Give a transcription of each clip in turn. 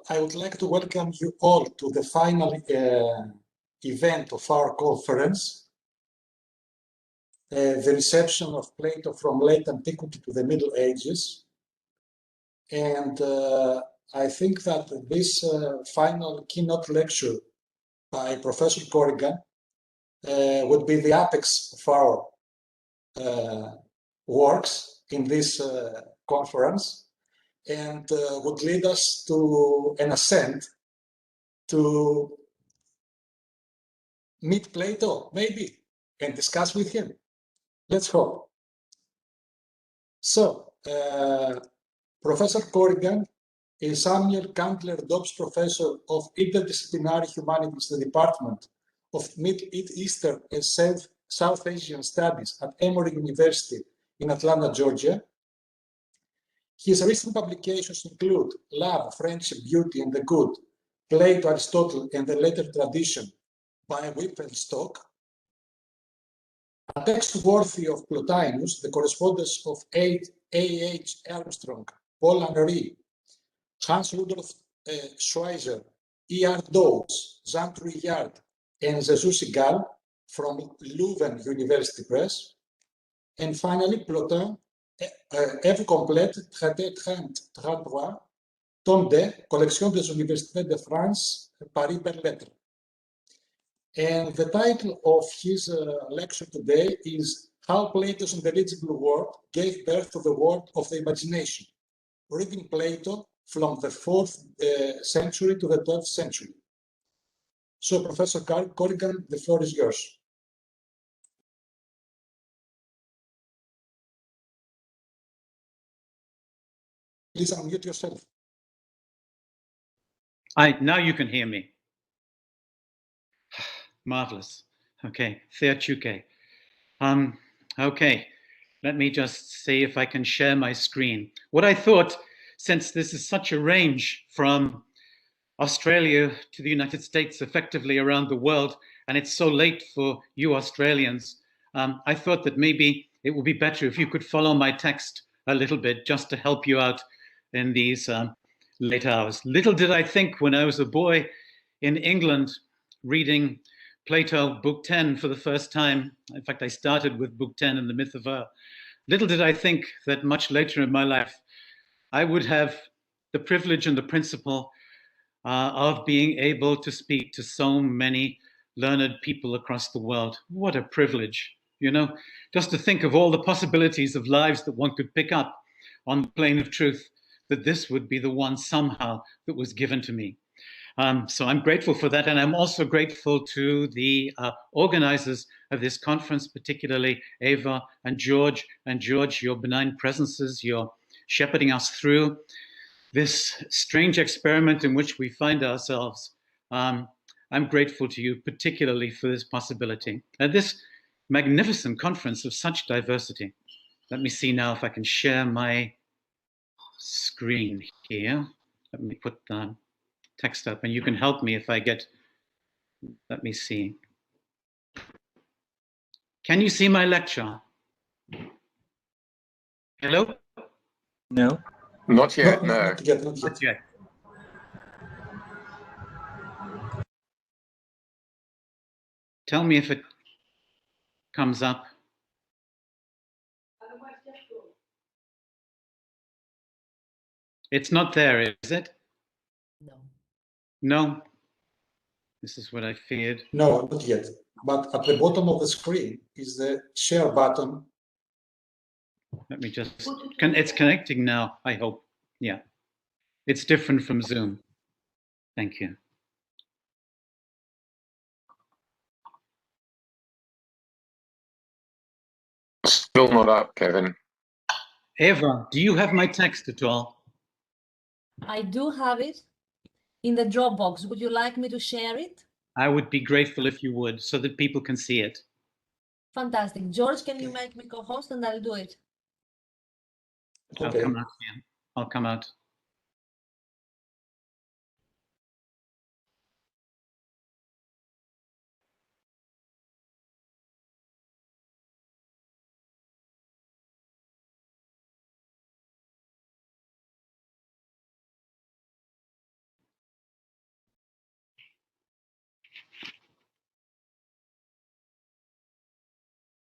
So I would like to welcome you all to the final event of our conference, the reception of Plato from late antiquity to the Middle Ages. And I think that this final keynote lecture by Professor Corrigan would be the apex of our works in this conference, and would lead us to an ascent to meet Plato, maybe, and discuss with him. Let's hope. So, Professor Corrigan is Samuel Candler Dobbs Professor of Interdisciplinary Humanities in the Department of Middle Eastern and South Asian Studies at Emory University in Atlanta, Georgia. His recent publications include Love, Friendship, Beauty, and the Good, Plato, Aristotle, and the Later Tradition by Whippenstock, a text worthy of Plotinus, the correspondence of A.H. Armstrong, Paul Henry, Hans Rudolf Schweizer, E.R. Dawes, Jean Trouillard, and Jesus Segal from Leuven University Press. And finally, Plotin, Œuvre complète, traité 30-33, tome 2, Collection des Universités de France, Paris per lettres. And the title of his lecture today is How Plato's Intelligible World Gave Birth to the World of the Imagination, reading Plato from the 4th century to the 12th century. So, Professor Corrigan, the floor is yours. Please unmute yourself. Now you can hear me. Marvelous. Okay, Theachuke. Okay, let me just see if I can share my screen. What I thought, since this is such a range from Australia to the United States, effectively around the world, and it's so late for you Australians, I thought that maybe it would be better if you could follow my text a little bit, just to help you out in these late hours. Little did I think when I was a boy in England reading Plato, Book 10 for the first time. In fact, I started with Book 10 and the Myth of Her. Little did I think that much later in my life, I would have the privilege and the principle of being able to speak to so many learned people across the world. What a privilege, you know, just to think of all the possibilities of lives that one could pick up on the plane of truth, that this would be the one somehow that was given to me. So I'm grateful for that. And I'm also grateful to the organizers of this conference, particularly Eva and George. And George, your benign presences, you're shepherding us through this strange experiment in which we find ourselves. I'm grateful to you, particularly for this possibility. At this magnificent conference of such diversity. Let me see now if I can share my screen here. Let me put the text up, and you can help me if I get, let me see. Can you see my lecture? Hello? No. Not yet, no. Not yet, not yet. Not yet. Tell me if it comes up. It's not there, is it? No. No. This is what I feared. No, not yet. But at the bottom of the screen is the share button. Let me just, it's connecting now, I hope. Yeah. It's different from Zoom. Thank you. Still not up, Kevin. Eva, do you have my text at all? I do have it in the Dropbox. Would you like me to share it? I would be grateful if you would, so that people can see it. Fantastic. George, can you make me co-host and I'll do it? I'll Okay. come out here. I'll come out.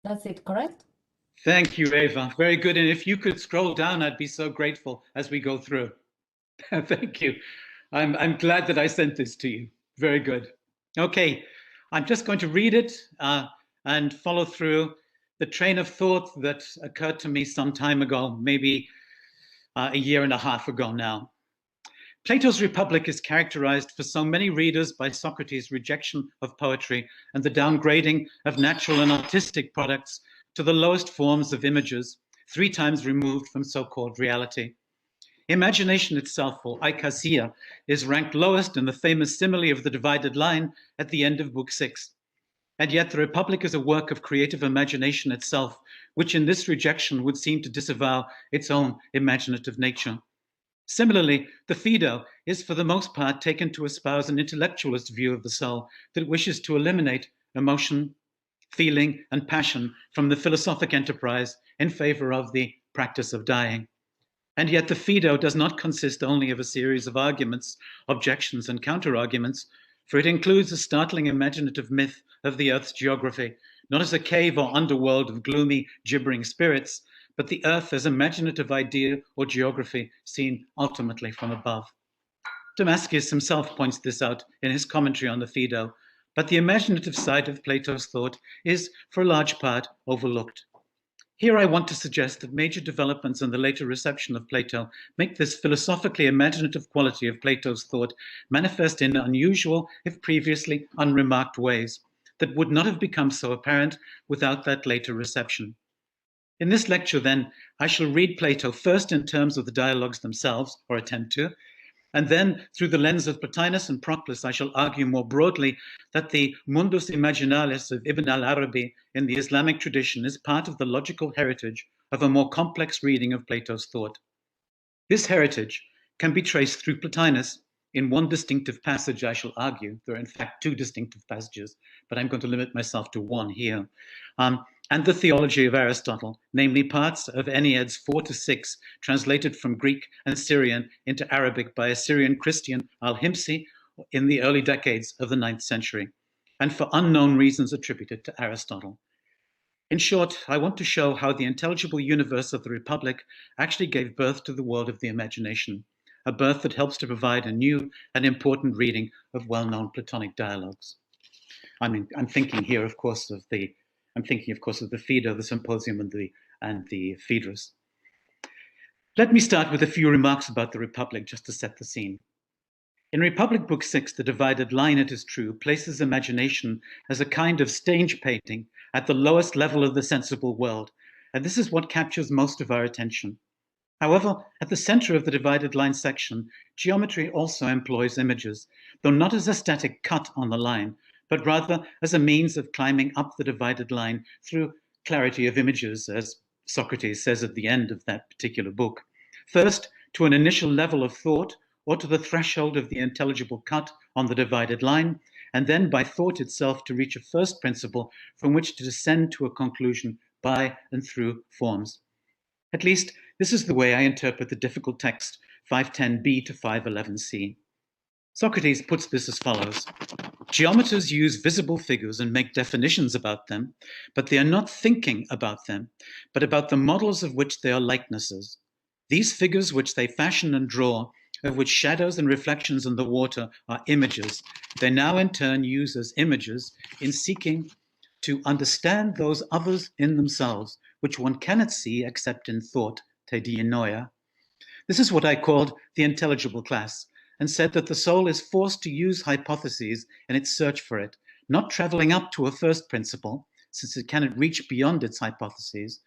That's it, correct? Thank you, Eva. Very good. And if you could scroll down, I'd be so grateful as we go through. Thank you. I'm glad that I sent this to you. Very good. Okay, I'm just going to read it and follow through the train of thought that occurred to me some time ago, maybe a year and a half ago now. Plato's Republic is characterized for so many readers by Socrates' rejection of poetry and the downgrading of natural and artistic products to the lowest forms of images, 3 times removed from so-called reality. Imagination itself, or eikasia, is ranked lowest in the famous simile of the divided line at the end of Book 6. And yet the Republic is a work of creative imagination itself, which in this rejection would seem to disavow its own imaginative nature. Similarly, the Phaedo is for the most part taken to espouse an intellectualist view of the soul that wishes to eliminate emotion, feeling, and passion from the philosophic enterprise in favor of the practice of dying. And yet the Phaedo does not consist only of a series of arguments, objections, and counter-arguments, for it includes a startling imaginative myth of the Earth's geography, not as a cave or underworld of gloomy, gibbering spirits, but the Earth as imaginative idea or geography seen ultimately from above. Damascus himself points this out in his commentary on the Phaedo, but the imaginative side of Plato's thought is, for a large part, overlooked. Here I want to suggest that major developments in the later reception of Plato make this philosophically imaginative quality of Plato's thought manifest in unusual, if previously unremarked ways, that would not have become so apparent without that later reception. In this lecture, then, I shall read Plato first in terms of the dialogues themselves, or attempt to, and then through the lens of Plotinus and Proclass, I shall argue more broadly that the mundus imaginalis of Ibn al-Arabi in the Islamic tradition is part of the logical heritage of a more complex reading of Plato's thought. This heritage can be traced through Plotinus in one distinctive passage, I shall argue. There are in fact 2 distinctive passages, but I'm going to limit myself to one here. And the theology of Aristotle, namely parts of Enneads 4 to 6, translated from Greek and Syrian into Arabic by a Syrian Christian, al-Himsi, in the early decades of the 9th century, and for unknown reasons attributed to Aristotle. In short, I want to show how the intelligible universe of the Republic actually gave birth to the world of the imagination, a birth that helps to provide a new and important reading of well-known Platonic dialogues. I'm thinking here, of course, of the Phaedo, the Symposium, and the Phaedrus. Let me start with a few remarks about the Republic, just to set the scene. In Republic Book 6, the divided line, it is true, places imagination as a kind of stage painting at the lowest level of the sensible world, and this is what captures most of our attention. However, at the center of the divided line section, geometry also employs images, though not as a static cut on the line, but rather as a means of climbing up the divided line through clarity of images, as Socrates says at the end of that particular book. First, to an initial level of thought, or to the threshold of the intelligible cut on the divided line, and then by thought itself to reach a first principle from which to descend to a conclusion by and through forms. At least, this is the way I interpret the difficult text 510b to 511c. Socrates puts this as follows: geometers use visible figures and make definitions about them, but they are not thinking about them, but about the models of which they are likenesses. These figures which they fashion and draw, of which shadows and reflections in the water are images, they now in turn use as images in seeking to understand those others in themselves, which one cannot see except in thought, te dianoia. This is what I called the intelligible class, and said that the soul is forced to use hypotheses in its search for it, not traveling up to a first principle, since it cannot reach beyond its hypotheses,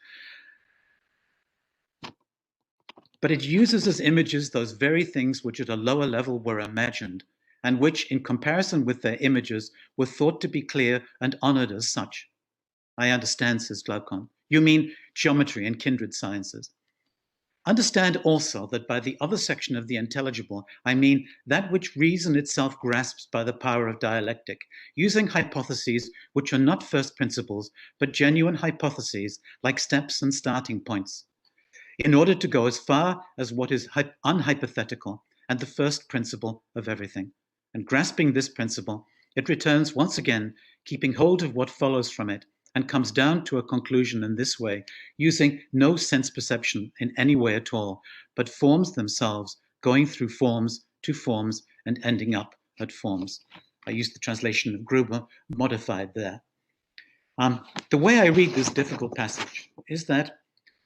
but it uses as images those very things which at a lower level were imagined, and which, in comparison with their images, were thought to be clear and honored as such. I understand, says Glaucon. You mean geometry and kindred sciences. Understand also that by the other section of the intelligible, I mean that which reason itself grasps by the power of dialectic, using hypotheses which are not first principles, but genuine hypotheses, like steps and starting points, in order to go as far as what is unhypothetical and the first principle of everything. And grasping this principle, it returns once again, keeping hold of what follows from it, and comes down to a conclusion in this way, using no sense perception in any way at all, but forms themselves going through forms to forms and ending up at forms. I used the translation of Gruber, modified there. The way I read this difficult passage is that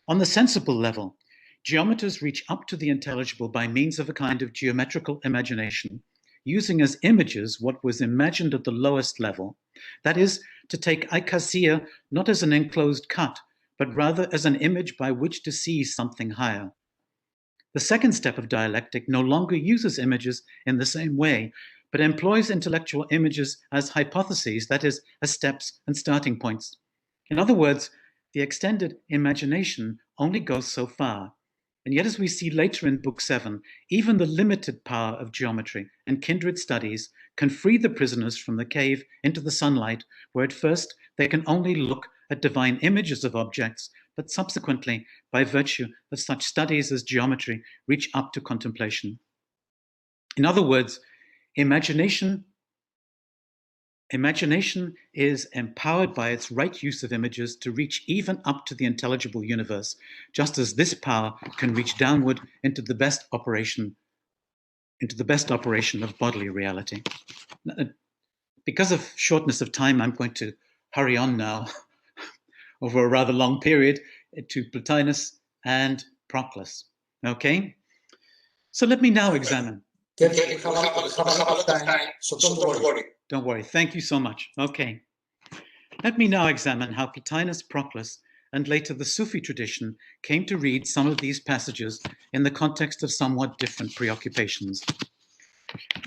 on the sensible level, geometers reach up to the intelligible by means of a kind of geometrical imagination, using as images what was imagined at the lowest level, that is, to take eikasia not as an enclosed cut, but rather as an image by which to see something higher. The second step of dialectic no longer uses images in the same way, but employs intellectual images as hypotheses, that is, as steps and starting points. In other words, the extended imagination only goes so far. And yet, as we see later in Book 7, even the limited power of geometry and kindred studies can free the prisoners from the cave into the sunlight, where at first they can only look at divine images of objects, but subsequently, by virtue of such studies as geometry, reach up to contemplation. In other words, imagination is empowered by its right use of images to reach even up to the intelligible universe, just as this power can reach downward into the best operation of bodily reality. Because of shortness of time, I'm going to hurry on now over a rather long period to Plotinus and Proclass. Okay? So let me now examine. Kevin, we have a lot of time, so don't worry. Don't worry. Thank you so much. Okay. Let me now examine how Plotinus, Proclass, and later the Sufi tradition came to read some of these passages in the context of somewhat different preoccupations.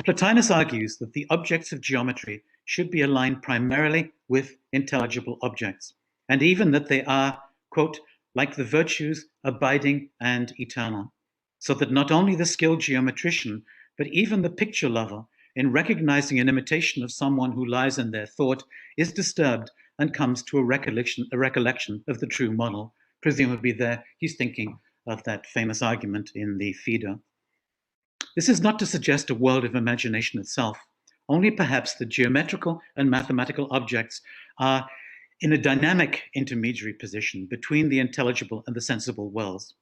Plotinus argues that the objects of geometry should be aligned primarily with intelligible objects, and even that they are, quote, like the virtues, abiding and eternal, so that not only the skilled geometrician, but even the picture lover, in recognizing an imitation of someone who lies in their thought, is disturbed and comes to a recollection of the true model. Presumably there, he's thinking of that famous argument in the Phaedo. This is not to suggest a world of imagination itself, only perhaps the geometrical and mathematical objects are in a dynamic intermediary position between the intelligible and the sensible worlds.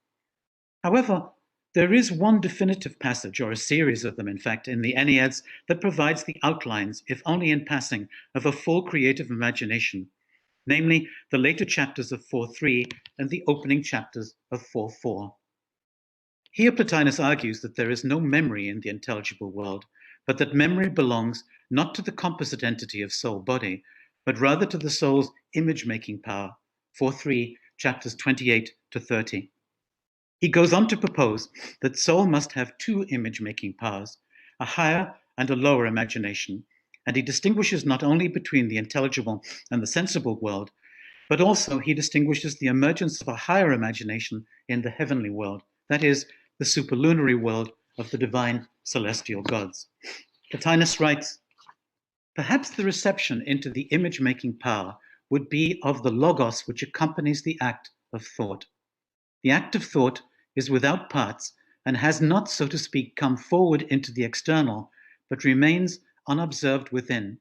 However, there is one definitive passage, or a series of them, in fact, in the Enneads that provides the outlines, if only in passing, of a full creative imagination, namely the later chapters of 4.3 and the opening chapters of 4.4. Here Plotinus argues that there is no memory in the intelligible world, but that memory belongs not to the composite entity of soul-body, but rather to the soul's image-making power, 4.3, chapters 28 to 30. He goes on to propose that soul must have two image-making powers, a higher and a lower imagination, and he distinguishes not only between the intelligible and the sensible world, but also he distinguishes the emergence of a higher imagination in the heavenly world, that is, the superlunary world of the divine celestial gods. Plotinus writes, perhaps the reception into the image-making power would be of the logos which accompanies the act of thought. The act of thought is without parts and has not, so to speak, come forward into the external, but remains unobserved within.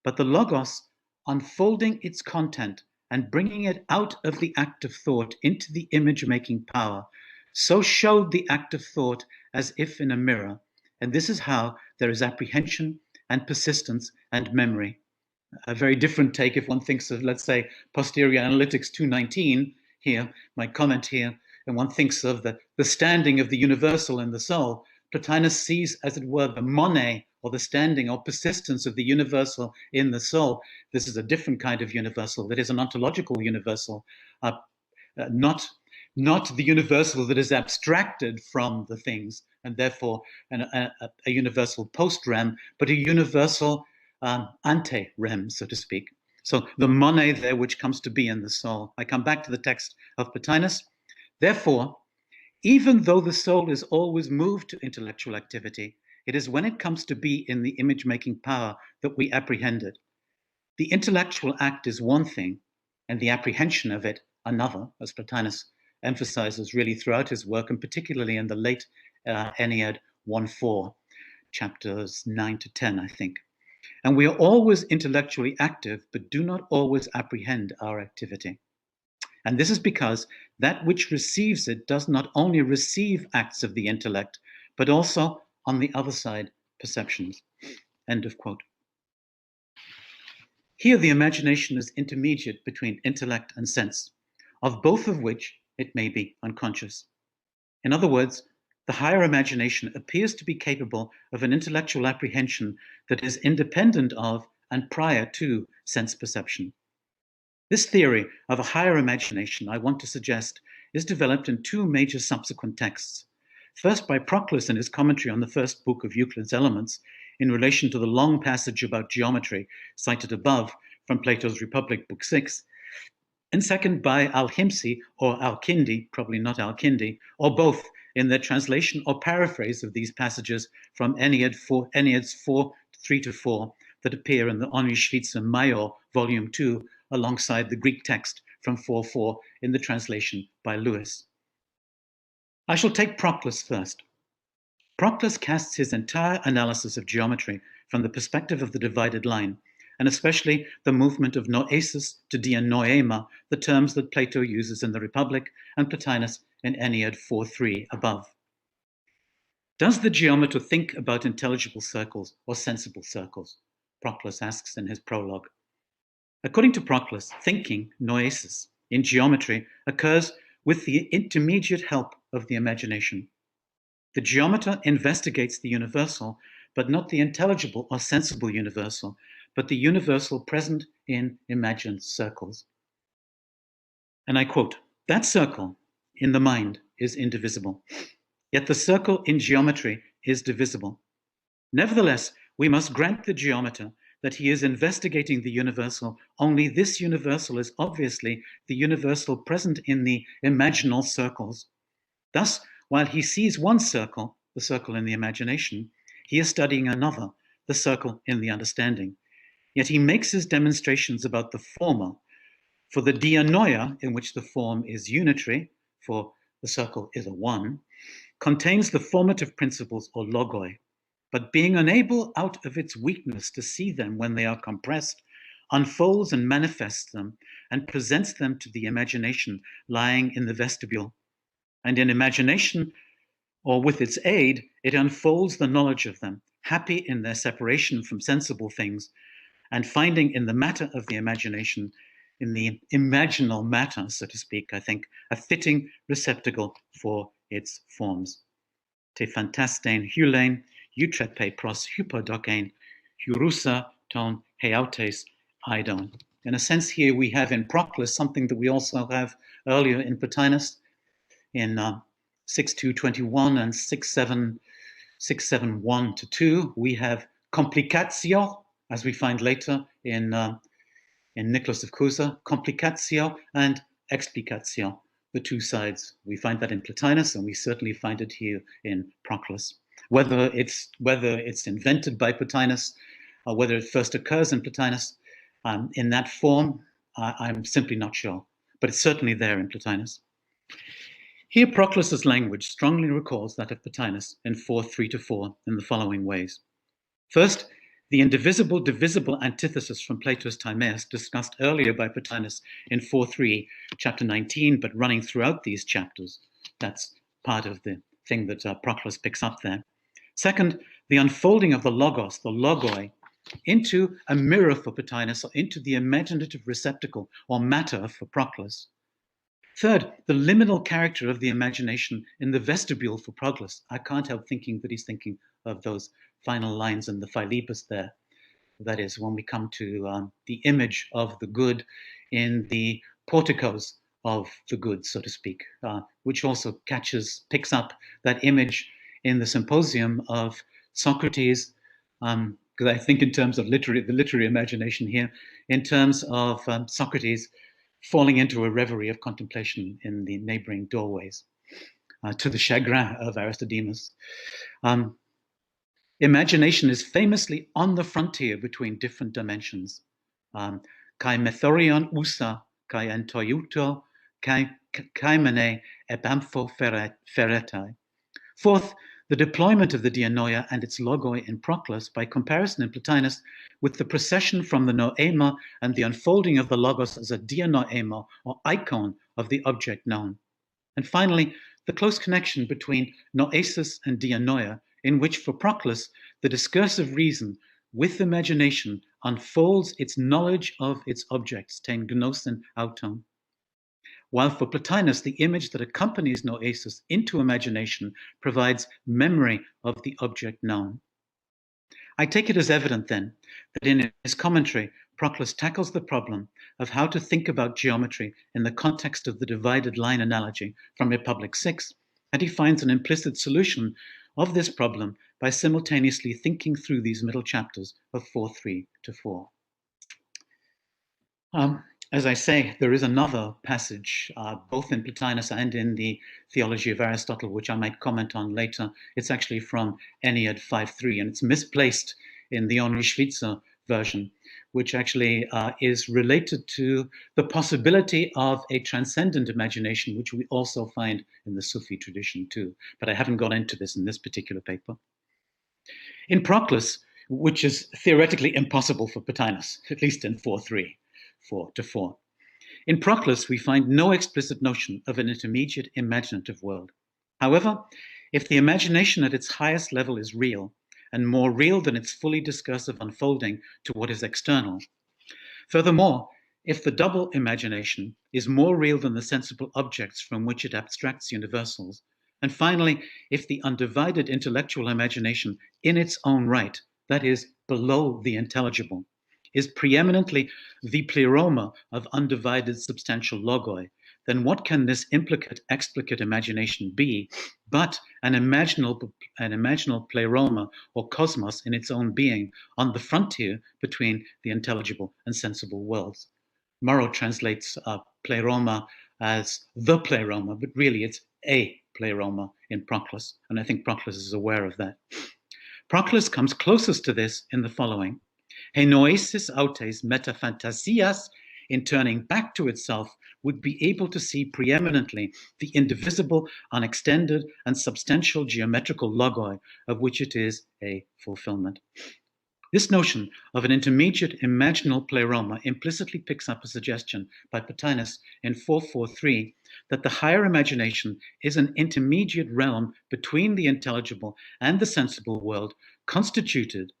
But the logos, unfolding its content and bringing it out of the act of thought into the image-making power, so showed the act of thought as if in a mirror. And this is how there is apprehension and persistence and memory. A very different take if one thinks of, let's say, posterior analytics 219 here, my comment here, and one thinks of the standing of the universal in the soul. Plotinus sees, as it were, the monē, or the standing or persistence of the universal in the soul. This is a different kind of universal, that is an ontological universal, not the universal that is abstracted from the things, and therefore a universal post-rem, but a universal ante-rem, so to speak. So the monē there which comes to be in the soul. I come back to the text of Plotinus. Therefore, even though the soul is always moved to intellectual activity, it is when it comes to be in the image-making power that we apprehend it. The intellectual act is one thing, and the apprehension of it another, as Plotinus emphasizes really throughout his work, and particularly in the late Ennead 1.4, chapters 9 to 10, I think. and we are always intellectually active, but do not always apprehend our activity. And this is because that which receives it does not only receive acts of the intellect, but also, on the other side, perceptions. End of quote. Here, the imagination is intermediate between intellect and sense, of both of which it may be unconscious. In other words, the higher imagination appears to be capable of an intellectual apprehension that is independent of and prior to sense perception. This theory of a higher imagination, I want to suggest, is developed in two major subsequent texts. First, by Proclass in his commentary on the first book of Euclid's Elements in relation to the long passage about geometry cited above from Plato's Republic, Book 6. And second, by Al-Himsi or Al-Kindi, probably not Al-Kindi, or both in their translation or paraphrase of these passages from Enneads 3-4 that appear in the Onishvitsa Major, Volume 2, alongside the Greek text from 4:4 in the translation by Lewis. I shall take Proclass first. Proclass casts his entire analysis of geometry from the perspective of the divided line, and especially the movement of noesis to dianoema, the terms that Plato uses in the Republic and Plotinus in Ennead 4:3 above. Does the geometer think about intelligible circles or sensible circles? Proclass asks in his prologue. According to Proclass, thinking, noesis, in geometry occurs with the intermediate help of the imagination. The geometer investigates the universal, but not the intelligible or sensible universal, but the universal present in imagined circles. And I quote, that circle in the mind is indivisible, yet the circle in geometry is divisible. Nevertheless, we must grant the geometer that he is investigating the universal, only this universal is obviously the universal present in the imaginal circles. Thus, while he sees one circle, the circle in the imagination, he is studying another, the circle in the understanding. Yet he makes his demonstrations about the former. For the dianoia, in which the form is unitary, for the circle is a one, contains the formative principles or logoi, but being unable out of its weakness to see them when they are compressed, unfolds and manifests them and presents them to the imagination lying in the vestibule. And in imagination, or with its aid, it unfolds the knowledge of them, happy in their separation from sensible things, and finding in the matter of the imagination, in the imaginal matter, so to speak, I think, a fitting receptacle for its forms. Te fantastein hulein, eutrepe pros hypodokein, hurusa ton heautes eidon. In a sense here we have in Proclass something that we also have earlier in Plotinus, in 6.2.21 and 6.7.1-2, we have complicatio, as we find later in Nicholas of Cusa, complicatio and explicatio, the two sides. We find that in Plotinus, and we certainly find it here in Proclass. Whether it's invented by Plotinus, or whether it first occurs in Plotinus in that form, I'm simply not sure, but it's certainly there in Plotinus. Here, Proclass's language strongly recalls that of Plotinus in 4:3-4 in the following ways. First, the indivisible, divisible antithesis from Plato's Timaeus, discussed earlier by Plotinus in 4:3, chapter 19, but running throughout these chapters. That's part of the thing that Proclass picks up there. Second, the unfolding of the logos, the logoi, into a mirror for Plotinus, or into the imaginative receptacle or matter for Proclass. Third, the liminal character of the imagination in the vestibule for Proclass. I can't help thinking that he's thinking of those final lines in the Philebus there. That is, when we come to the image of the good in the porticos of the good, so to speak, which also picks up that image in the symposium of Socrates, because I think in terms of the literary imagination here, in terms of Socrates falling into a reverie of contemplation in the neighboring doorways, to the chagrin of Aristodemus. Imagination is famously on the frontier between different dimensions. Kai methorion usa, kai entoiuto, kai mene ebampho ferretai. Fourth, the deployment of the dianoia and its logoi in Proclass, by comparison in Plotinus, with the procession from the noema and the unfolding of the logos as a dianoema, or icon of the object known. And finally, the close connection between noesis and dianoia, in which for Proclass, the discursive reason with imagination unfolds its knowledge of its objects, ten gnosin auton. While for Plotinus, the image that accompanies noesis into imagination provides memory of the object known. I take it as evident then that in his commentary, Proclass tackles the problem of how to think about geometry in the context of the divided line analogy from Republic 6, and he finds an implicit solution of this problem by simultaneously thinking through these middle chapters of 4.3 to 4. As I say, there is another passage, both in Plotinus and in the Theology of Aristotle, which I might comment on later. It's actually from Ennead 5.3, and it's misplaced in the Henri Schweitzer version, which actually is related to the possibility of a transcendent imagination, which we also find in the Sufi tradition too. But I haven't got into this in this particular paper. In Proclass, which is theoretically impossible for Plotinus, at least in 4.3, 4 to 4. In Proclass, we find no explicit notion of an intermediate imaginative world. However, if the imagination at its highest level is real, and more real than its fully discursive unfolding to what is external. Furthermore, if the double imagination is more real than the sensible objects from which it abstracts universals, and finally, if the undivided intellectual imagination in its own right, that is, below the intelligible, is preeminently the pleroma of undivided substantial logoi, then what can this implicate-explicate imagination be but an imaginal pleroma or cosmos in its own being on the frontier between the intelligible and sensible worlds? Murrow translates pleroma as the pleroma, but really it's a pleroma in Proclass, and I think Proclass is aware of that. Proclass comes closest to this in the following. He noesis autes metaphantasias, in turning back to itself, would be able to see preeminently the indivisible, unextended, and substantial geometrical logoi of which it is a fulfillment. This notion of an intermediate imaginal pleroma implicitly picks up a suggestion by Plotinus in 4.4.3 that the higher imagination is an intermediate realm between the intelligible and the sensible world, constituted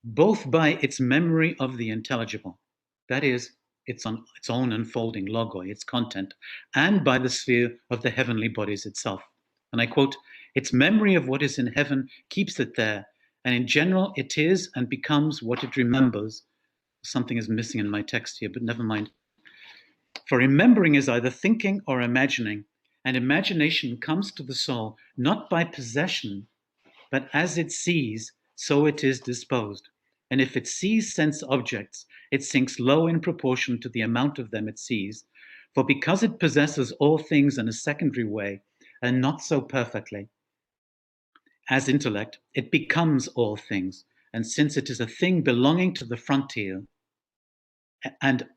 both by its memory of the intelligible, that is, its own unfolding logoi, its content, and by the sphere of the heavenly bodies itself. And I quote, its memory of what is in heaven keeps it there, and in general it is and becomes what it remembers. Something is missing in my text here, but never mind. For remembering is either thinking or imagining, and imagination comes to the soul not by possession, but as it sees, so it is disposed. And if it sees sense objects, it sinks low in proportion to the amount of them it sees. For because it possesses all things in a secondary way, and not so perfectly, as intellect, it becomes all things. And since it is a thing belonging to the frontier, and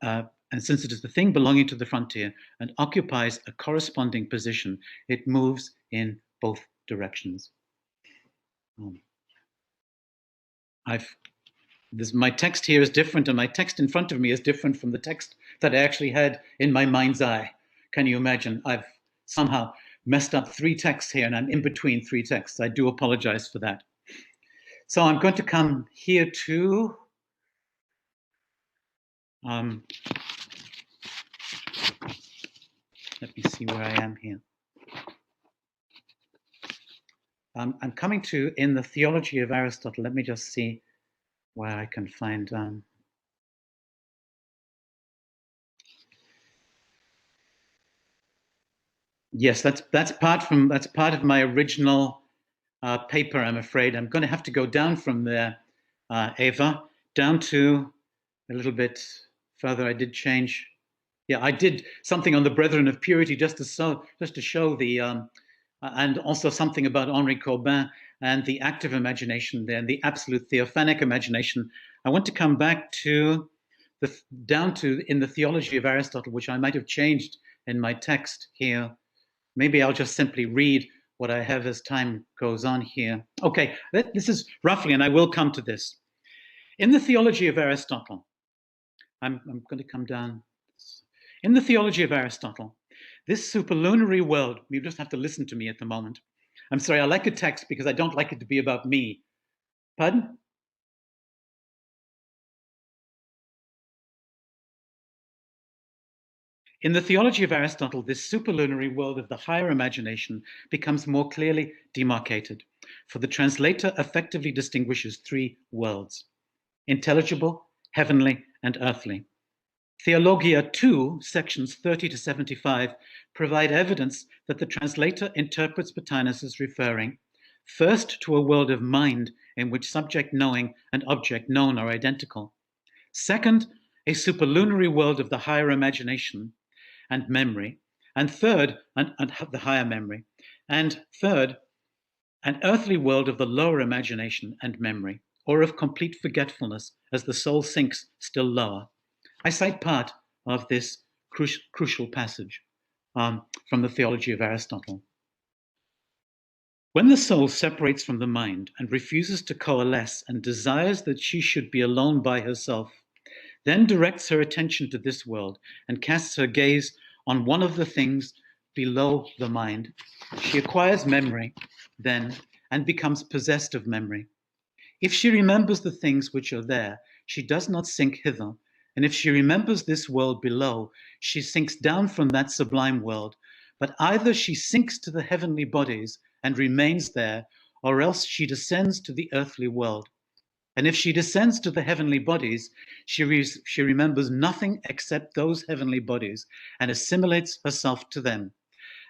since it is the thing belonging to the frontier and occupies a corresponding position, it moves in both directions. My text here is different, and my text in front of me is different from the text that I actually had in my mind's eye. Can you imagine? I've somehow messed up 3 texts here, and I'm in between 3 texts. I do apologize for that. So I'm going to come here to let me see where I am here. I'm coming to in the Theology of Aristotle. Let me just see where I can find. Yes, that's part of my original paper. I'm afraid I'm going to have to go down from there, Eva, down to a little bit further. I did change. Yeah, I did something on the Brethren of Purity just to show the. And also something about Henri Corbin and the active imagination there, and the absolute theophanic imagination. I want to come back to down to in the Theology of Aristotle, which I might have changed in my text here. Maybe I'll just simply read what I have as time goes on here. Okay, this is roughly, and I will come to this. In the theology of Aristotle, I'm going to come down. In the theology of Aristotle, this superlunary world, you just have to listen to me at the moment. I'm sorry, I like a text because I don't like it to be about me. Pardon? In the theology of Aristotle, this superlunary world of the higher imagination becomes more clearly demarcated, for the translator effectively distinguishes three worlds: intelligible, heavenly, and earthly. Theologia 2, sections 30 to 75, provide evidence that the translator interprets Plotinus as referring first to a world of mind in which subject knowing and object known are identical. Second, a superlunary world of the higher imagination and memory. And third, the higher memory. And third, an earthly world of the lower imagination and memory, or of complete forgetfulness as the soul sinks still lower. I cite part of this crucial passage from the theology of Aristotle. When the soul separates from the mind and refuses to coalesce and desires that she should be alone by herself, then directs her attention to this world and casts her gaze on one of the things below the mind, she acquires memory then and becomes possessed of memory. If she remembers the things which are there, she does not sink hither. And if she remembers this world below, she sinks down from that sublime world. But either she sinks to the heavenly bodies and remains there, or else she descends to the earthly world. And if she descends to the heavenly bodies, she remembers nothing except those heavenly bodies and assimilates herself to them.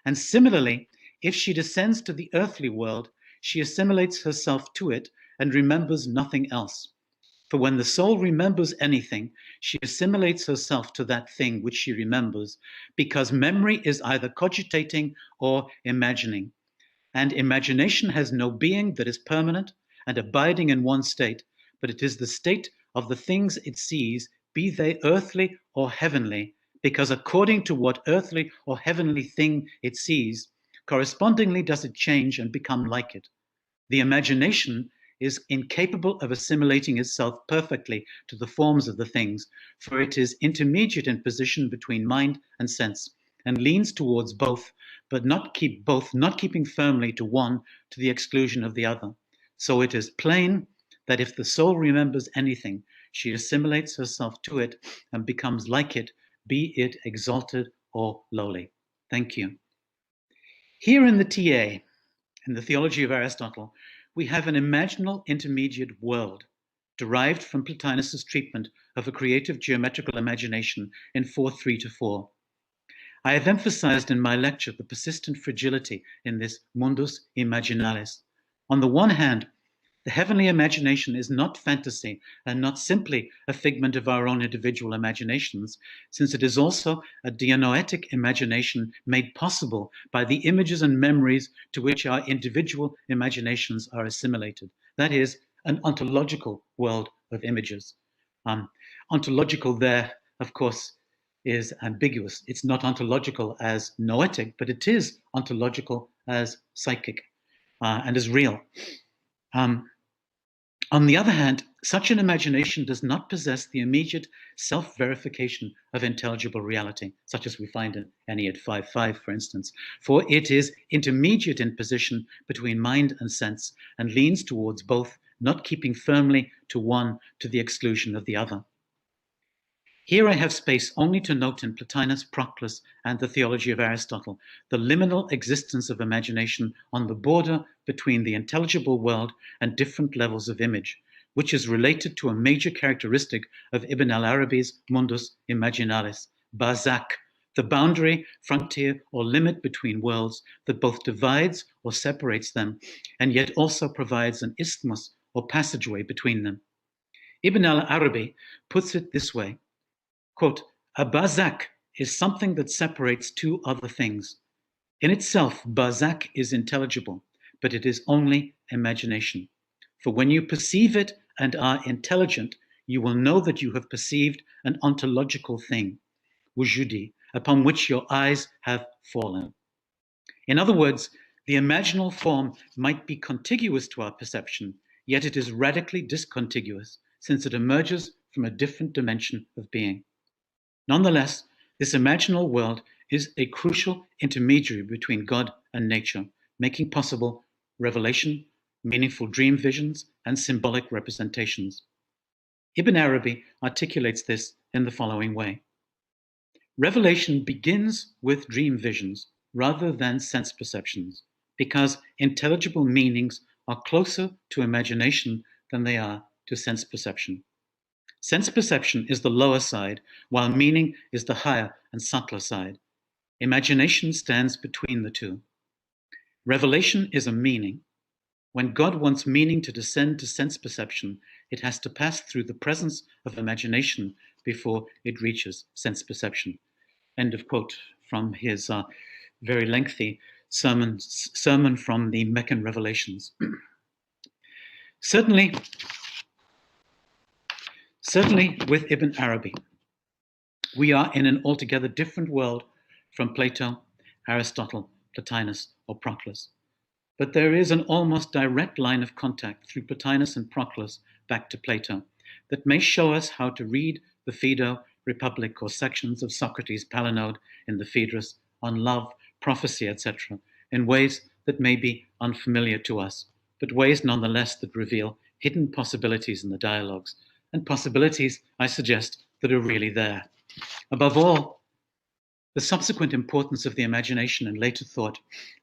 And similarly, if she descends to the earthly world, she assimilates herself to it and remembers nothing else. For when the soul remembers anything, she assimilates herself to that thing which she remembers, because memory is either cogitating or imagining. And imagination has no being that is permanent and abiding in one state, but it is the state of the things it sees, be they earthly or heavenly, because according to what earthly or heavenly thing it sees, correspondingly does it change and become like it. The imagination is incapable of assimilating itself perfectly to the forms of the things, for it is intermediate in position between mind and sense, and leans towards both, but not keeping firmly to one to the exclusion of the other. So it is plain that if the soul remembers anything, she assimilates herself to it and becomes like it, be it exalted or lowly. Thank you. Here in the TA, in the theology of Aristotle, we have an imaginal intermediate world derived from Plotinus's treatment of a creative geometrical imagination in 4.3 to 4. I have emphasized in my lecture the persistent fragility in this mundus imaginalis. On the one hand, the heavenly imagination is not fantasy and not simply a figment of our own individual imaginations, since it is also a dianoetic imagination made possible by the images and memories to which our individual imaginations are assimilated. That is, an ontological world of images. Ontological there, of course, is ambiguous. It's not ontological as noetic, but it is ontological as psychic and as real. On the other hand, such an imagination does not possess the immediate self-verification of intelligible reality, such as we find in Ennead 5.5, for instance, for it is intermediate in position between mind and sense and leans towards both, not keeping firmly to one to the exclusion of the other. Here I have space only to note in Plotinus, Proclass, and the theology of Aristotle, the liminal existence of imagination on the border between the intelligible world and different levels of image, which is related to a major characteristic of Ibn al-Arabi's mundus imaginalis, bazak, the boundary, frontier, or limit between worlds that both divides or separates them, and yet also provides an isthmus or passageway between them. Ibn al-Arabi puts it this way, quote, a bazak is something that separates two other things. In itself, bazak is intelligible, but it is only imagination. For when you perceive it and are intelligent, you will know that you have perceived an ontological thing, wujudi, upon which your eyes have fallen. In other words, The imaginal form might be contiguous to our perception, yet it is radically discontiguous, since it emerges from a different dimension of being. Nonetheless, this imaginal world is a crucial intermediary between God and nature, making possible revelation, meaningful dream visions, and symbolic representations. Ibn Arabi articulates this in the following way. Revelation begins with dream visions rather than sense perceptions, because intelligible meanings are closer to imagination than they are to sense perception. Sense perception is the lower side, while meaning is the higher and subtler side. Imagination stands between the two. Revelation is a meaning. When God wants meaning to descend to sense perception, it has to pass through the presence of imagination before it reaches sense perception. End of quote from his very lengthy sermon from the Meccan Revelations. Certainly with Ibn Arabi, we are in an altogether different world from Plato, Aristotle, Plotinus, or Proclass. But there is an almost direct line of contact through Plotinus and Proclass back to Plato that may show us how to read the Phaedo, Republic, or sections of Socrates' Palinode in the Phaedrus on love, prophecy, etc., in ways that may be unfamiliar to us, but ways nonetheless that reveal hidden possibilities in the dialogues, and possibilities, I suggest, that are really there. Above all, the subsequent importance of the imagination in later thought,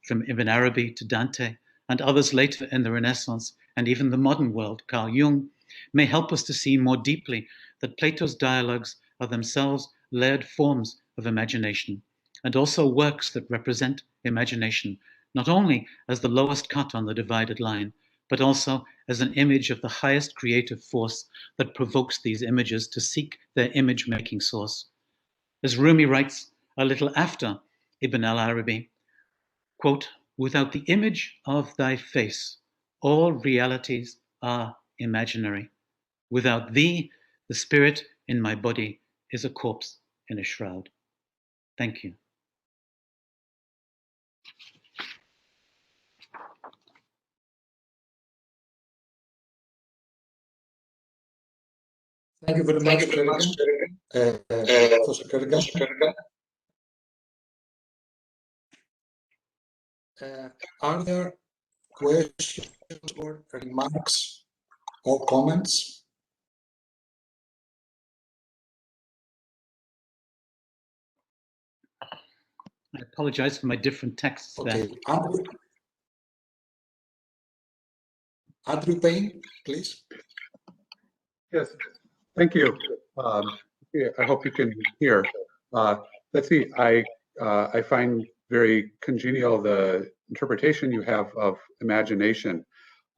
from Ibn Arabi to Dante, and others later in the Renaissance, and even the modern world, Carl Jung, may help us to see more deeply that Plato's dialogues are themselves layered forms of imagination, and also works that represent imagination, not only as the lowest cut on the divided line, but also as an image of the highest creative force that provokes these images to seek their image-making source. As Rumi writes a little after Ibn al-Arabi, quote, "Without the image of thy face, all realities are imaginary. Without thee, the spirit in my body is a corpse in a shroud." Thank you. Thank you very much, Corrigan. Are there questions or remarks or comments? I apologize for my different texts there. Okay, Andrew Payne, please. Yes, thank you. Yeah, I hope you can hear. Let's see, I find very congenial the interpretation you have of imagination.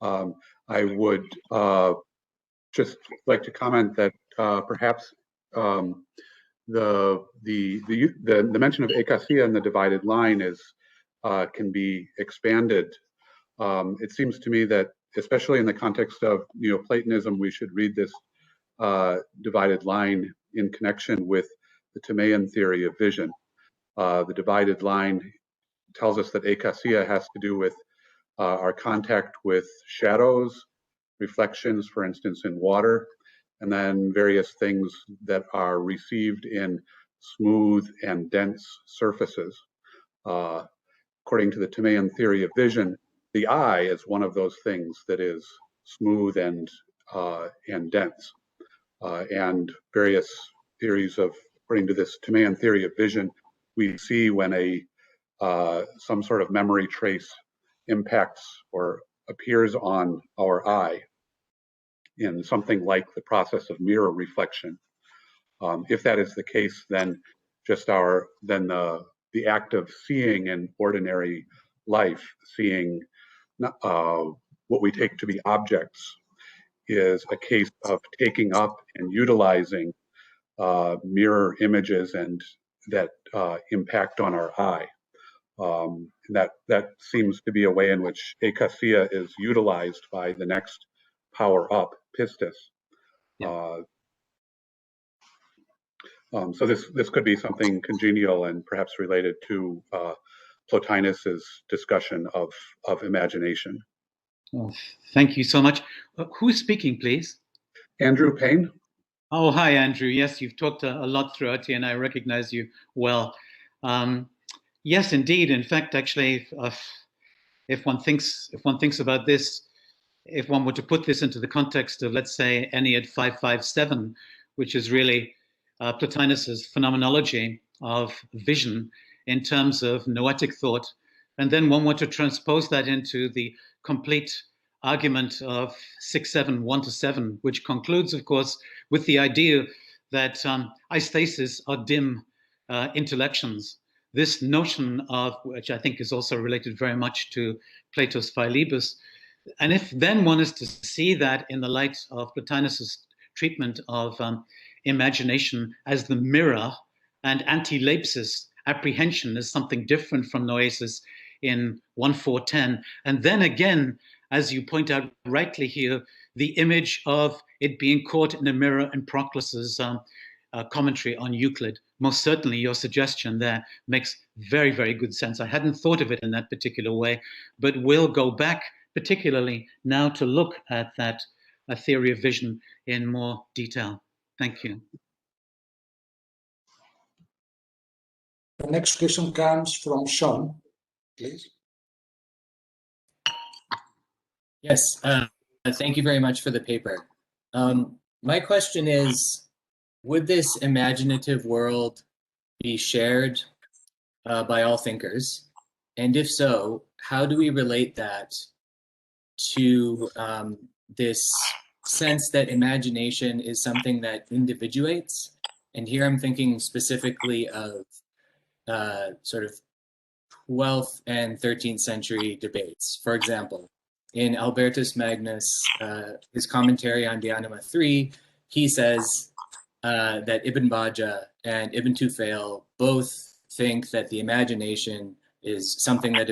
I would just like to comment that perhaps the mention of eikasia in the divided line is can be expanded. It seems to me that, especially in the context of Neoplatonism, we should read this divided line in connection with the Timaean theory of vision. The divided line tells us that eikasia has to do with our contact with shadows, reflections, for instance, in water, and then various things that are received in smooth and dense surfaces. According to the Timaean theory of vision, the eye is one of those things that is smooth and dense. And various theories of, according to this Timaean theory of vision, we see when some sort of memory trace impacts or appears on our eye in something like the process of mirror reflection. If that is the case, then the act of seeing in ordinary life, seeing what we take to be objects, is a case of taking up and utilizing mirror images and that impact on our eye. That seems to be a way in which eikasia is utilized by the next power up, pistis. Yeah. So this could be something congenial and perhaps related to Plotinus's discussion of imagination. Oh, thank you so much. Who's speaking, please? Andrew Payne. Oh, hi, Andrew. Yes, you've talked a lot throughout here, and I recognize you well. Yes, indeed. In fact, actually, if one thinks about this, if one were to put this into the context of, let's say, Ennead 557, which is really Plotinus's phenomenology of vision in terms of noetic thought, and then one were to transpose that into the complete argument of 6.7.1-7, which concludes, of course, with the idea that aistasis are dim intellections. This notion of, which I think is also related very much to Plato's Philebus, and if then one is to see that in the light of Plotinus's treatment of imagination as the mirror, and anti-lapsis, apprehension, as something different from noesis in 1.4.10, and then again, as you point out rightly here, the image of it being caught in a mirror in Proclass's commentary on Euclid. Most certainly your suggestion there makes very, very good sense. I hadn't thought of it in that particular way, but we'll go back particularly now to look at that theory of vision in more detail. Thank you. The next question comes from Sean, please. Yes, thank you very much for the paper. My question is, would this imaginative world be shared by all thinkers? And if so, how do we relate that to this sense that imagination is something that individuates? And here I'm thinking specifically of sort of 12th and 13th century debates. For example, in Albertus Magnus, his commentary on De Anima 3, he says that Ibn Bajjah and Ibn Tufail both think that the imagination is something that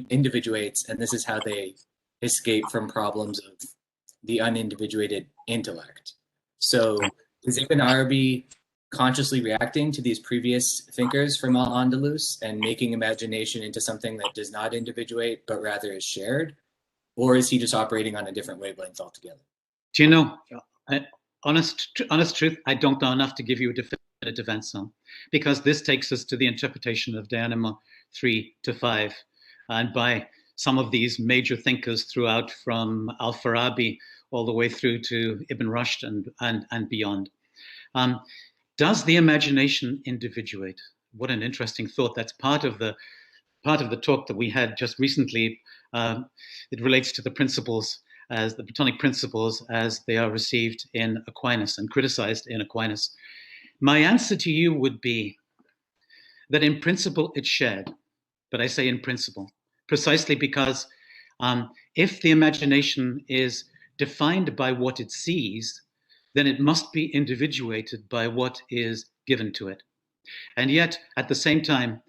individuates, and this is how they escape from problems of the unindividuated intellect. So is Ibn Arabi consciously reacting to these previous thinkers from Al-Andalus and making imagination into something that does not individuate, but rather is shared? Or is he just operating on a different wavelength altogether? Do you know, honest truth, I don't know enough to give you a definitive answer, because this takes us to the interpretation of De Anima 3-5, and by some of these major thinkers throughout, from Al-Farabi all the way through to Ibn Rushd and beyond. Does the imagination individuate? What an interesting thought. That's part of the talk that we had just recently. It relates to the principles, as the Platonic principles as they are received in Aquinas and criticized in Aquinas. My answer to you would be that in principle it's shared, but I say in principle, precisely because if the imagination is defined by what it sees, then it must be individuated by what is given to it. And yet, at the same time,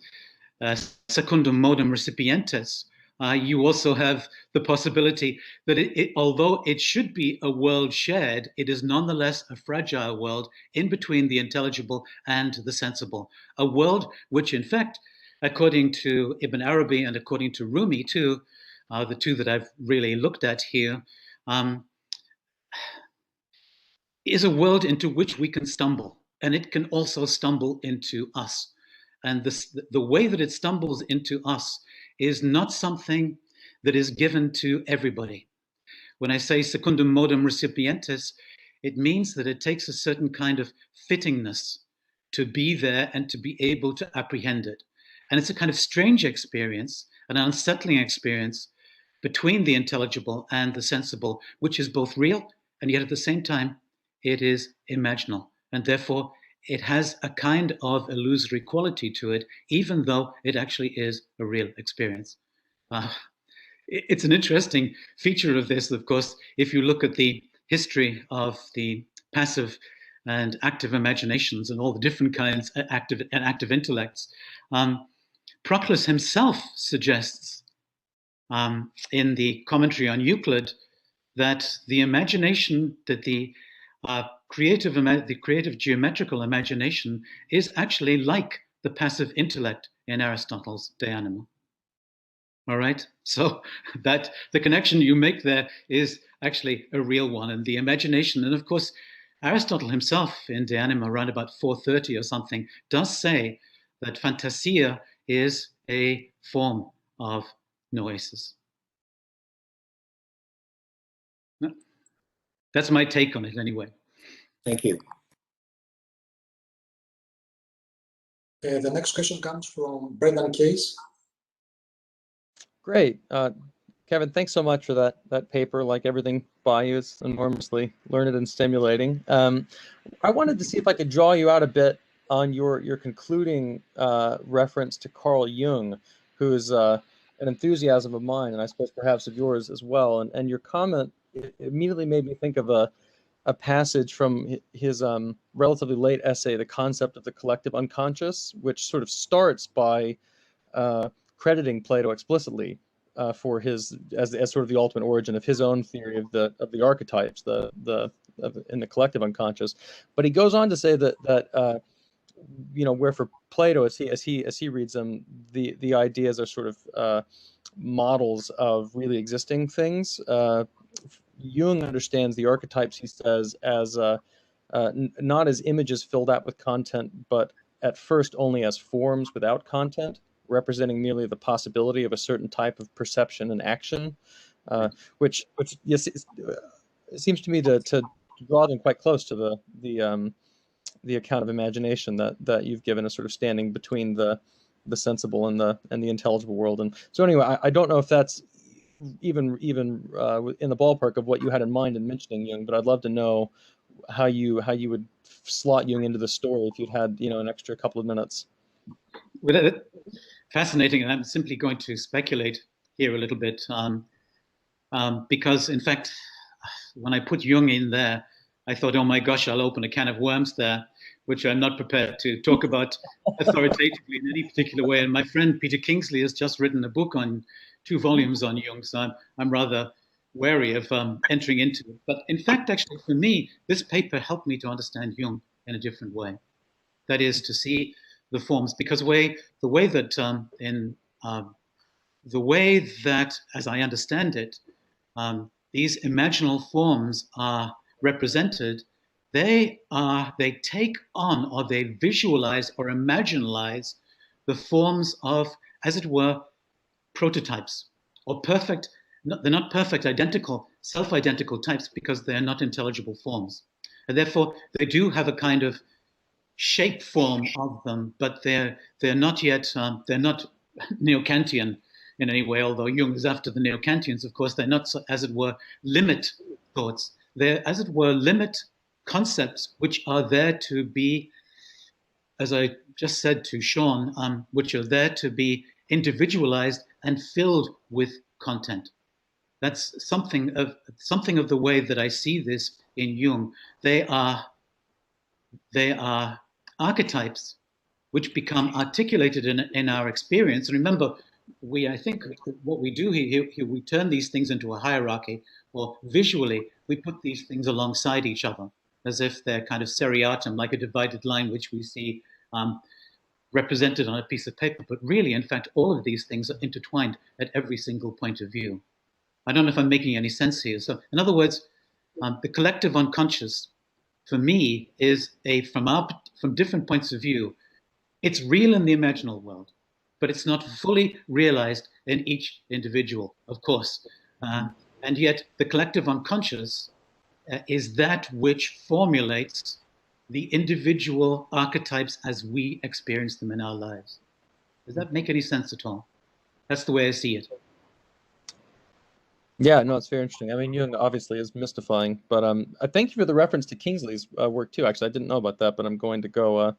secundum modum recipientes, you also have the possibility that although it should be a world shared, it is nonetheless a fragile world in between the intelligible and the sensible. A world which, in fact, according to Ibn Arabi and according to Rumi too, the two that I've really looked at here, is a world into which we can stumble, and it can also stumble into us. And the way that it stumbles into us is not something that is given to everybody. When I say secundum modum recipientes, it means that it takes a certain kind of fittingness to be there and to be able to apprehend it. And it's a kind of strange experience, an unsettling experience between the intelligible and the sensible, which is both real, and yet at the same time, it is imaginal. And therefore, it has a kind of illusory quality to it, even though it actually is a real experience. It's an interesting feature of this, of course, if you look at the history of the passive and active imaginations and all the different kinds of active intellects. Proclass himself suggests in the commentary on Euclid that the imagination, that the creative geometrical imagination is actually like the passive intellect in Aristotle's De Anima. All right, so that the connection you make there is actually a real one, and the imagination. And of course, Aristotle himself in De Anima, around about 430 or something, does say that fantasia is a form of noesis. That's my take on it, anyway. Thank you. The next question comes from Brendan Case. Great. Kevin, thanks so much for that paper. Like everything by you, it's enormously learned and stimulating. I wanted to see if I could draw you out a bit on your concluding reference to Carl Jung, who is an enthusiasm of mine, and I suppose perhaps of yours as well. And your comment immediately made me think of a passage from his relatively late essay, The Concept of the Collective Unconscious, which sort of starts by crediting Plato explicitly for his as sort of the ultimate origin of his own theory of the archetypes, in the collective unconscious. But he goes on to say that where for Plato, as he reads them, the ideas are sort of models of really existing things. Jung understands the archetypes, he says, as not as images filled out with content, but at first only as forms without content, representing merely the possibility of a certain type of perception and action, which yes, it seems to me to draw them quite close to the account of imagination that you've given, a sort of standing between the sensible and the intelligible world. And so anyway, I don't know if that's even in the ballpark of what you had in mind in mentioning Jung, but I'd love to know how you would slot Jung into the story if you'd had an extra couple of minutes. Well, fascinating, and I'm simply going to speculate here a little bit, because in fact, when I put Jung in there, I thought, oh my gosh, I'll open a can of worms there, which I'm not prepared to talk about authoritatively in any particular way. And my friend Peter Kingsley has just written a book on 2 volumes on Jung, so I'm rather wary of entering into it. But in fact, actually, for me, this paper helped me to understand Jung in a different way. That is, to see the forms, because the way that, as I understand it, these imaginal forms are represented, they take on, or they visualize or imaginalize the forms of, as it were, prototypes, or perfect. They're not perfect, identical, self-identical types, because they're not intelligible forms, and therefore they do have a kind of shape form of them, but they're not yet they're not neo-Kantian in any way, although Jung is after the neo-Kantians, of course. They're not, as it were, limit thoughts. They're, as it were, limit concepts which are there to be, as I just said to Sean, which are there to be individualized and filled with content. That's something of the way that I see this in Jung. They are archetypes which become articulated in our experience. And remember, I think what we do here, we turn these things into a hierarchy, or visually, we put these things alongside each other, as if they're kind of seriatim, like a divided line, which we see represented on a piece of paper. But really, in fact, all of these things are intertwined at every single point of view. I don't know if I'm making any sense here. So, in other words, the collective unconscious, for me, is from different points of view, it's real in the imaginal world, but it's not fully realized in each individual, of course. And yet the collective unconscious is that which formulates the individual archetypes as we experience them in our lives. Does that make any sense at all? That's the way I see it. Yeah, no, it's very interesting. I mean, Jung obviously is mystifying, but I thank you for the reference to Kingsley's work too. Actually, I didn't know about that, but I'm going to go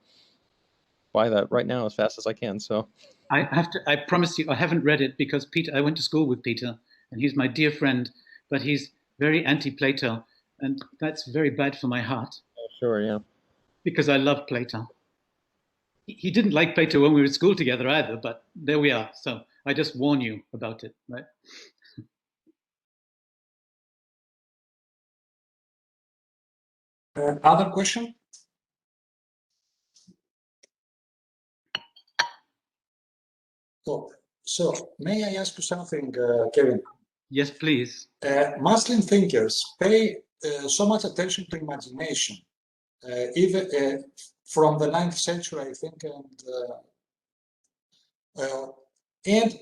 buy that right now as fast as I can. So I promise you, I haven't read it because I went to school with Peter, and he's my dear friend, but he's very anti-Plato, and that's very bad for my heart. Oh, sure, yeah. Because I love Plato. He didn't like Plato when we were at school together either, but there we are. So I just warn you about it, right? Other question? So So, may I ask you something, Kevin? Yes, please. Muslim thinkers pay so much attention to imagination, even from the 9th century, I think, and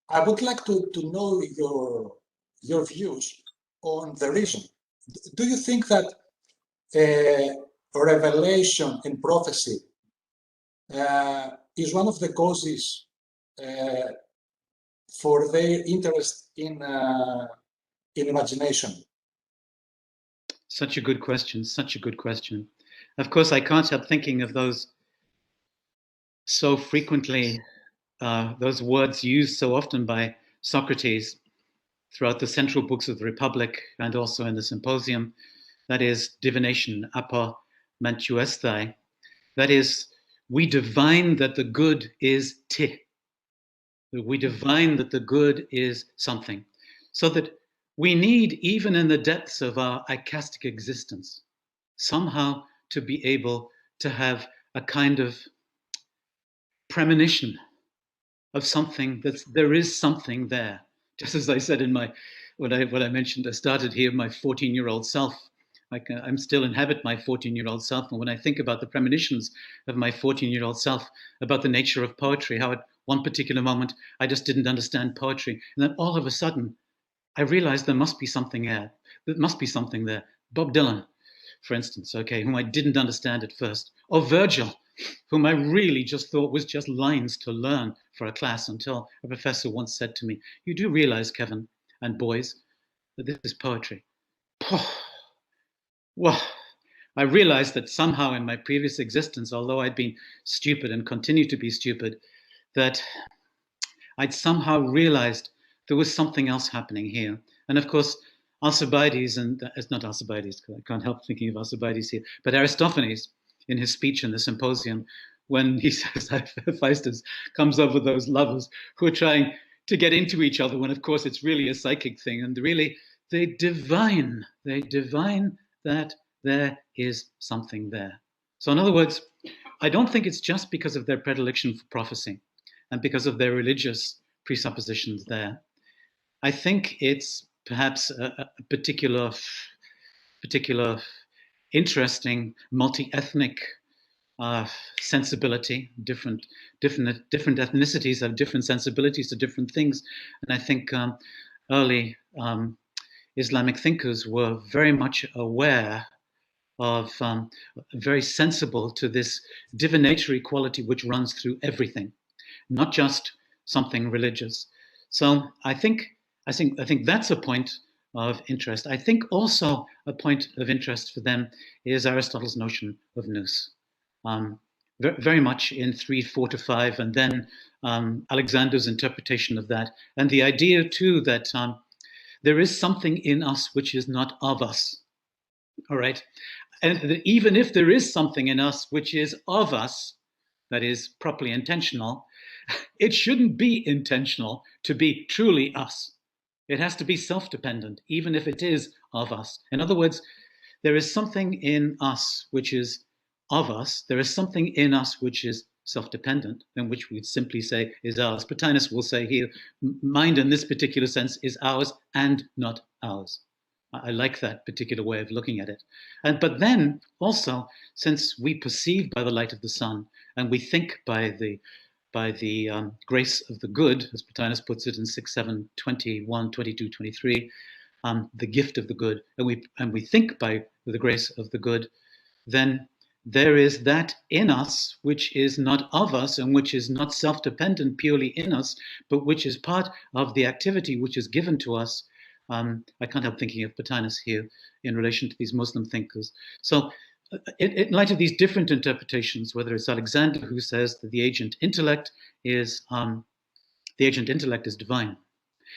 I would like to know your views on the reason. Do you think that revelation and prophecy is one of the causes for their interest in imagination? Such a good question, such a good question. Of course, I can't help thinking of those so frequently, those words used so often by Socrates throughout the central books of the Republic and also in the Symposium. That is divination, apprehension. That is, we divine that the good is ti. We divine that the good is something. So that we need, even in the depths of our icastic existence, somehow to be able to have a kind of premonition of something, that there is something there. Just as I said in my, what I mentioned, I started here, my 14-year-old self. I'm still inhabit my 14-year-old self. And when I think about the premonitions of my 14-year-old self, about the nature of poetry, how at one particular moment, I just didn't understand poetry. And then all of a sudden, I realized there must be something there. There must be something there. Bob Dylan, for instance, okay, whom I didn't understand at first. Or Virgil, whom I really just thought was just lines to learn for a class, until a professor once said to me, "You do realize, Kevin and boys, that this is poetry." Well, I realized that somehow in my previous existence, although I'd been stupid and continue to be stupid, that I'd somehow realized there was something else happening here. And of course, Alcibiades, and it's not Alcibiades, I can't help thinking of Alcibiades here, but Aristophanes, in his speech in the Symposium, when he says that Hephaestus comes over those lovers who are trying to get into each other, when of course it's really a psychic thing, and really they divine that there is something there. So in other words, I don't think it's just because of their predilection for prophecy and because of their religious presuppositions there. I think it's perhaps a particular interesting multi-ethnic sensibility. Different ethnicities have different sensibilities to different things, and I think early Islamic thinkers were very much aware of, very sensible to this divinatory quality which runs through everything, not just something religious. So I think that's a point of interest. I think also a point of interest for them is Aristotle's notion of nous, very much in 3, 4 to 5, and then Alexander's interpretation of that, and the idea too that there is something in us which is not of us. All right, and that even if there is something in us which is of us, that is properly intentional, it shouldn't be intentional to be truly us. It has to be self-dependent, even if it is of us. In other words, there is something in us which is of us. There is something in us which is self-dependent, and which we'd simply say is ours. Plotinus will say here, mind in this particular sense is ours and not ours. I like that particular way of looking at it. But then also, since we perceive by the light of the sun, and we think by the grace of the good, as Plotinus puts it in 6, 7, 21, 22, 23, the gift of the good, and we think by the grace of the good, then there is that in us which is not of us and which is not self-dependent purely in us, but which is part of the activity which is given to us. I can't help thinking of Plotinus here in relation to these Muslim thinkers. So in light of these different interpretations, whether it's Alexander who says that the agent intellect is divine.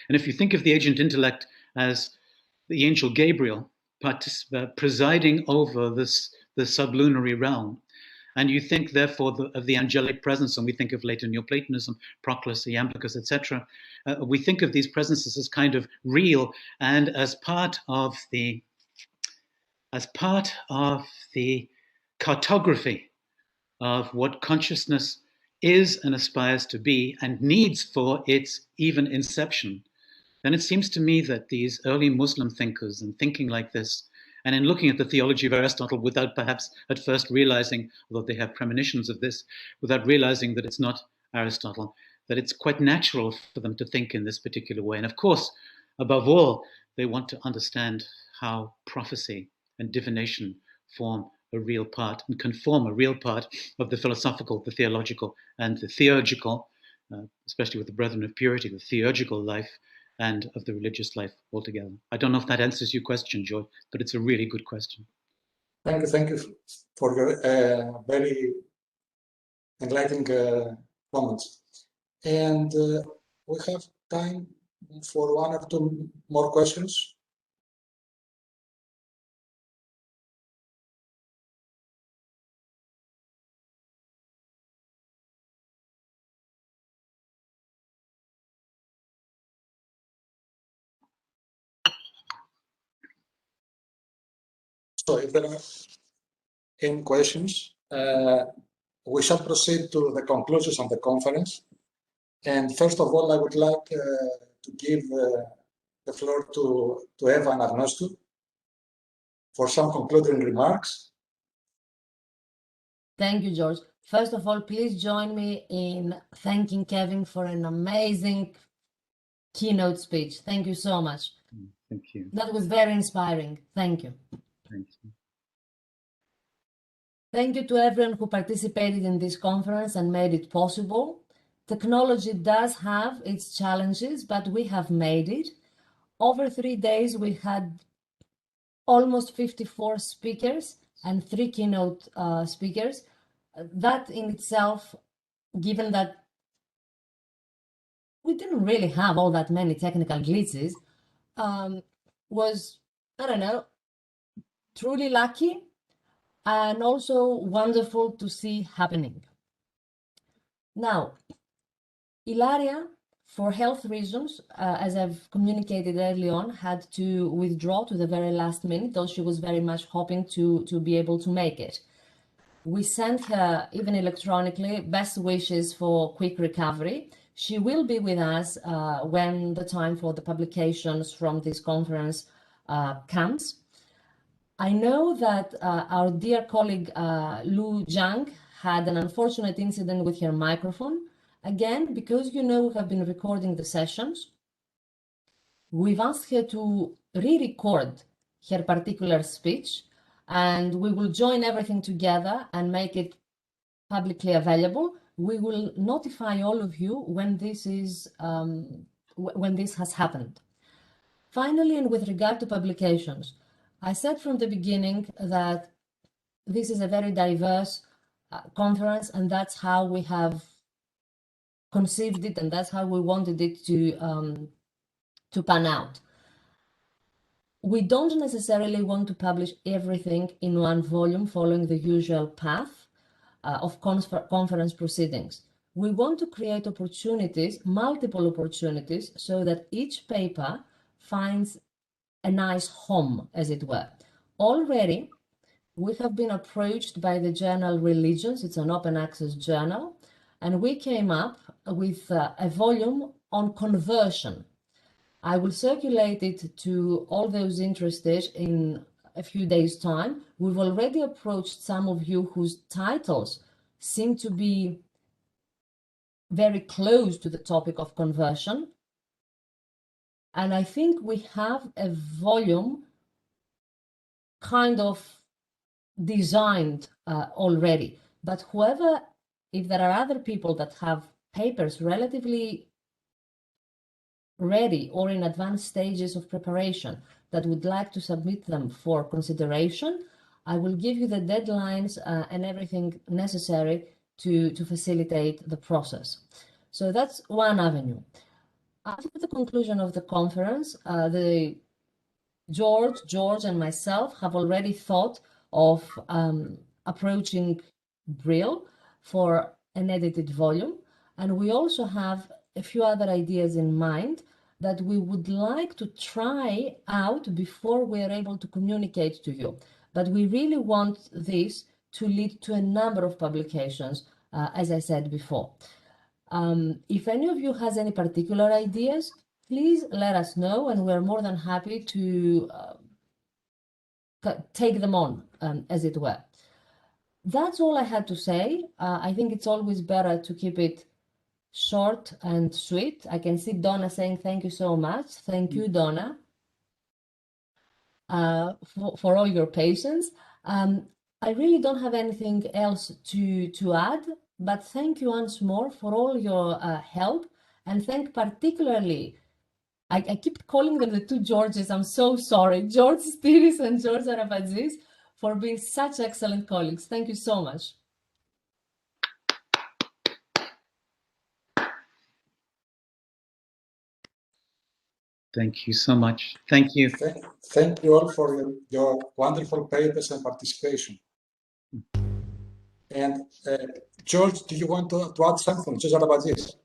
And if you think of the agent intellect as the angel Gabriel presiding over the sublunary realm, and you think therefore of the angelic presence, and we think of later Neoplatonism, Proclass, Iamblichus, etc. We think of these presences as kind of real and as part of the cartography of what consciousness is and aspires to be and needs for its even inception, then it seems to me that these early Muslim thinkers and thinking like this, and in looking at the theology of Aristotle without perhaps at first realizing, although they have premonitions of this, without realizing that it's not Aristotle, that it's quite natural for them to think in this particular way. And of course, above all, they want to understand how prophecy and divination form a real part and can form a real part of the philosophical, the theological, and the theurgical, especially with the Brethren of Purity, the theurgical life and of the religious life altogether. I don't know if that answers your question, George, but it's a really good question. Thank you for your very enlightening comments. And we have time for one or two more questions. So if there are any questions, we shall proceed to the conclusions of the conference. And first of all, I would like to give the floor to Eva Anagnostou for some concluding remarks. Thank you, George. First of all, please join me in thanking Kevin for an amazing keynote speech. Thank you so much. Thank you. That was very inspiring. Thank you. Thank you. Thank you to everyone who participated in this conference and made it possible. Technology does have its challenges, but we have made it. Over 3 days, we had almost 54 speakers and 3 keynote speakers. That in itself, given that we didn't really have all that many technical glitches, was, I don't know, truly lucky and also wonderful to see happening. Now, Ilaria, for health reasons, as I've communicated early on, had to withdraw to the very last minute, though she was very much hoping to be able to make it. We sent her, even electronically, best wishes for quick recovery. She will be with us when the time for the publications from this conference comes. I know that our dear colleague Lu Zhang had an unfortunate incident with her microphone. Again, because we have been recording the sessions, we've asked her to re-record her particular speech, and we will join everything together and make it publicly available. We will notify all of you when this is when this has happened. Finally, and with regard to publications, I said from the beginning that this is a very diverse conference, and that's how we have conceived it, and that's how we wanted it to pan out. We don't necessarily want to publish everything in one volume following the usual path of conference proceedings. We want to create opportunities, multiple opportunities, so that each paper finds a nice home, as it were. Already, we have been approached by the journal Religions. It's an open access journal, and we came up with a volume on conversion. I will circulate it to all those interested in a few days' time. We've already approached some of you whose titles seem to be very close to the topic of conversion. And I think we have a volume kind of designed already. But whoever, if there are other people that have papers relatively ready or in advanced stages of preparation that would like to submit them for consideration, I will give you the deadlines and everything necessary to facilitate the process. So that's one avenue. After the conclusion of the conference, George and myself have already thought of approaching Brill for an edited volume, and we also have a few other ideas in mind that we would like to try out before we are able to communicate to you. But we really want this to lead to a number of publications as I said before. If any of you has any particular ideas, please let us know, and we're more than happy to take them on, as it were. That's all I had to say. I think it's always better to keep it short and sweet. I can see Donna saying thank you so much. Thank you, Donna, for all your patience. I really don't have anything else to add, but thank you once more for all your help, and thank particularly, I keep calling them the two Georges, I'm so sorry, George Steiris and George Arabatzis, for being such excellent colleagues. Thank you so much. Thank you so much. Thank you. Thank you all for your wonderful papers and participation. And George, do you want to add something? George Arabatzis.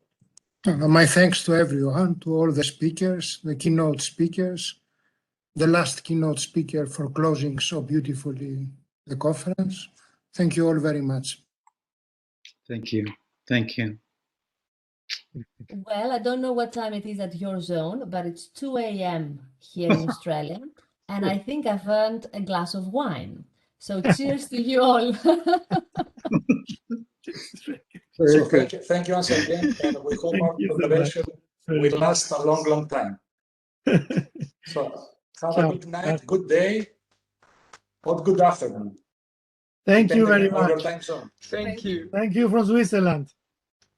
My thanks to everyone, to all the speakers, the keynote speakers, the last keynote speaker for closing so beautifully the conference. Thank you all very much. Thank you. Thank you. Well, I don't know what time it is at your zone, but it's 2 a.m. here in Australia, and I think I've earned a glass of wine. So cheers to you all. So thank you once again, and we hope our collaboration will last a long, long time. So have a good night, good day, or good afternoon. Thank you very Depending on your much. time zone. Thank you. Thank you from Switzerland.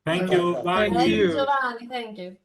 Thank you. Bye. Thank you, Giovanni. Thank you.